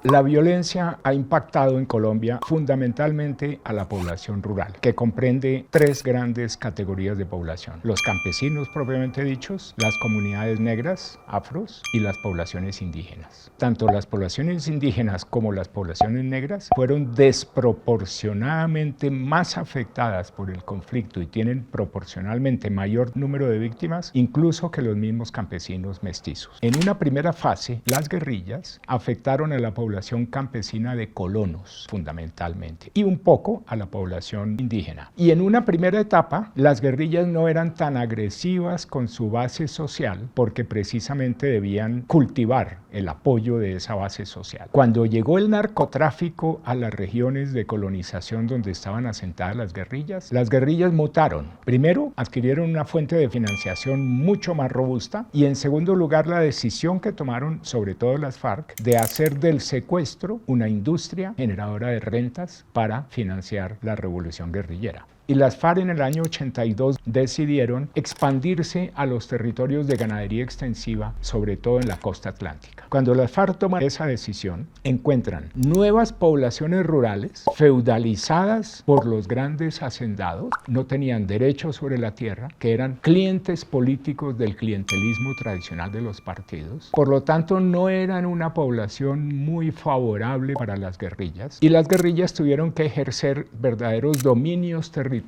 La violencia ha impactado en Colombia fundamentalmente a la población rural, que comprende tres grandes categorías de población: los campesinos propiamente dichos, las comunidades negras, afros, y las poblaciones indígenas. Tanto las poblaciones indígenas como las poblaciones negras fueron desproporcionadamente más afectadas por el conflicto y tienen proporcionalmente mayor número de víctimas, incluso que los mismos campesinos mestizos. En una primera fase, las guerrillas afectaron a la población campesina de colonos, fundamentalmente, y un poco a la población indígena. Y en una primera etapa, las guerrillas no eran tan agresivas con su base social porque precisamente debían cultivar el apoyo de esa base social. Cuando llegó el narcotráfico a las regiones de colonización donde estaban asentadas las guerrillas mutaron. Primero, adquirieron una fuente de financiación mucho más robusta, y en segundo lugar, la decisión que tomaron, sobre todo las FARC, de hacer del secuestro una industria generadora de rentas para financiar la revolución guerrillera. Y las FARC en el año 82 decidieron expandirse a los territorios de ganadería extensiva, sobre todo en la costa atlántica. Cuando las FARC toman esa decisión, encuentran nuevas poblaciones rurales feudalizadas por los grandes hacendados, no tenían derecho sobre la tierra, que eran clientes políticos del clientelismo tradicional de los partidos. Por lo tanto, no eran una población muy favorable para las guerrillas, y las guerrillas tuvieron que ejercer verdaderos dominios territoriales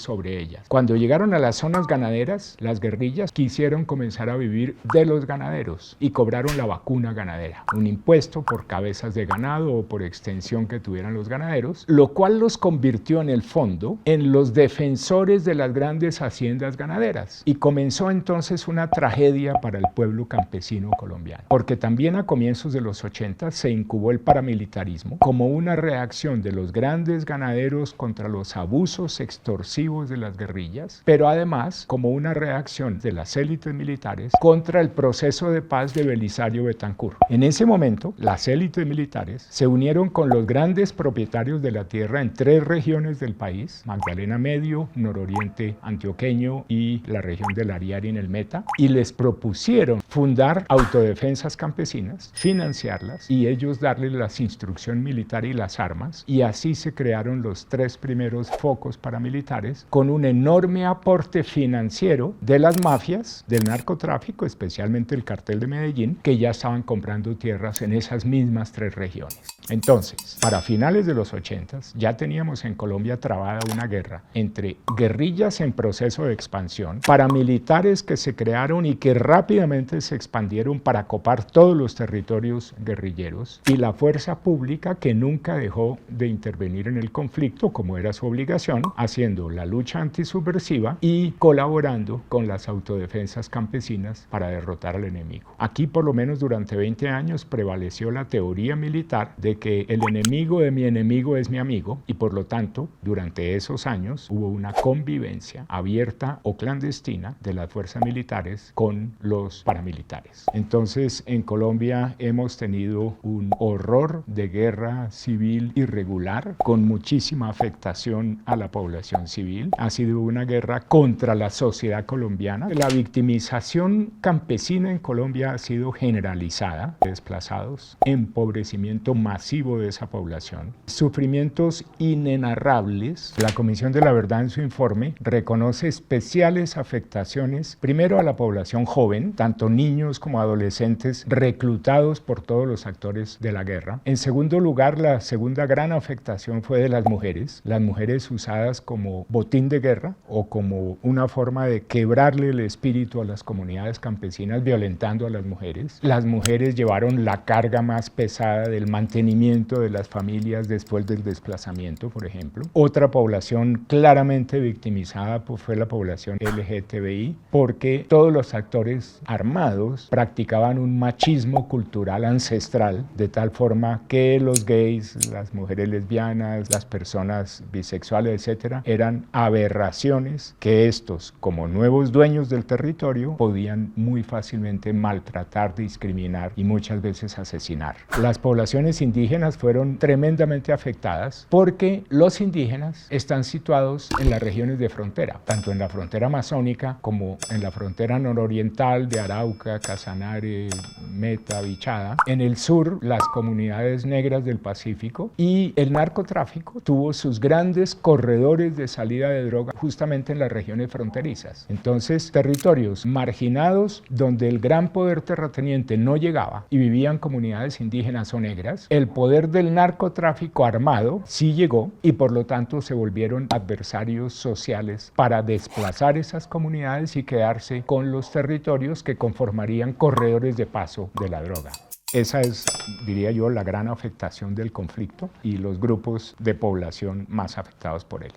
sobre ellas. Cuando llegaron a las zonas ganaderas, las guerrillas quisieron comenzar a vivir de los ganaderos y cobraron la vacuna ganadera, un impuesto por cabezas de ganado o por extensión que tuvieran los ganaderos, lo cual los convirtió en el fondo en los defensores de las grandes haciendas ganaderas. Y comenzó entonces una tragedia para el pueblo campesino colombiano, porque también a comienzos de los 80 se incubó el paramilitarismo como una reacción de los grandes ganaderos contra los abusos extorsivos de las guerrillas, pero además como una reacción de las élites militares contra el proceso de paz de Belisario Betancur. En ese momento, las élites militares se unieron con los grandes propietarios de la tierra en tres regiones del país: Magdalena Medio, Nororiente Antioqueño y la región del Ariari en el Meta, y les propusieron fundar autodefensas campesinas, financiarlas y ellos darles la instrucción militar y las armas, y así se crearon los tres primeros focos paramilitares, con un enorme aporte financiero de las mafias, del narcotráfico, especialmente el cartel de Medellín, que ya estaban comprando tierras en esas mismas tres regiones. Entonces, para finales de los 80 ya teníamos en Colombia trabada una guerra entre guerrillas en proceso de expansión, paramilitares que se crearon y que rápidamente se expandieron para copar todos los territorios guerrilleros, y la fuerza pública que nunca dejó de intervenir en el conflicto como era su obligación, haciendo la lucha antisubversiva y colaborando con las autodefensas campesinas para derrotar al enemigo. Aquí, por lo menos durante 20 años, prevaleció la teoría militar de que el enemigo de mi enemigo es mi amigo, y por lo tanto, durante esos años hubo una convivencia abierta o clandestina de las fuerzas militares con los paramilitares. Entonces, en Colombia hemos tenido un horror de guerra civil irregular, con muchísima afectación a la población civil. Ha sido una guerra contra la sociedad colombiana. La victimización campesina en Colombia ha sido generalizada: desplazados, empobrecimiento masivo de esa población, sufrimientos inenarrables. La Comisión de la Verdad, en su informe, reconoce especiales afectaciones, primero a la población joven, tanto niños como adolescentes reclutados por todos los actores de la guerra. En segundo lugar, la segunda gran afectación fue de las mujeres usadas como botín de guerra o como una forma de quebrarle el espíritu a las comunidades campesinas, violentando a las mujeres. Las mujeres llevaron la carga más pesada del mantenimiento de las familias después del desplazamiento, por ejemplo. Otra población claramente victimizada fue la población LGTBI, porque todos los actores armados practicaban un machismo cultural ancestral, de tal forma que los gays, las mujeres lesbianas, las personas bisexuales, etcétera, palabra, eran aberraciones que estos, como nuevos dueños del territorio, podían muy fácilmente maltratar, discriminar y muchas veces asesinar. Las poblaciones indígenas fueron tremendamente afectadas porque los indígenas están situados en las regiones de frontera, tanto en la frontera amazónica como en la frontera nororiental de Arauca, Casanare, Meta, Vichada. En el sur, las comunidades negras del Pacífico, y el narcotráfico tuvo sus grandes corredores de salida de droga justamente en las regiones fronterizas. Entonces, territorios marginados donde el gran poder terrateniente no llegaba y vivían comunidades indígenas o negras, el poder del narcotráfico armado sí llegó y por lo tanto se volvieron adversarios sociales para desplazar esas comunidades y quedarse con los territorios que conformarían corredores de paso de la droga. Esa es, diría yo, la gran afectación del conflicto y los grupos de población más afectados por él.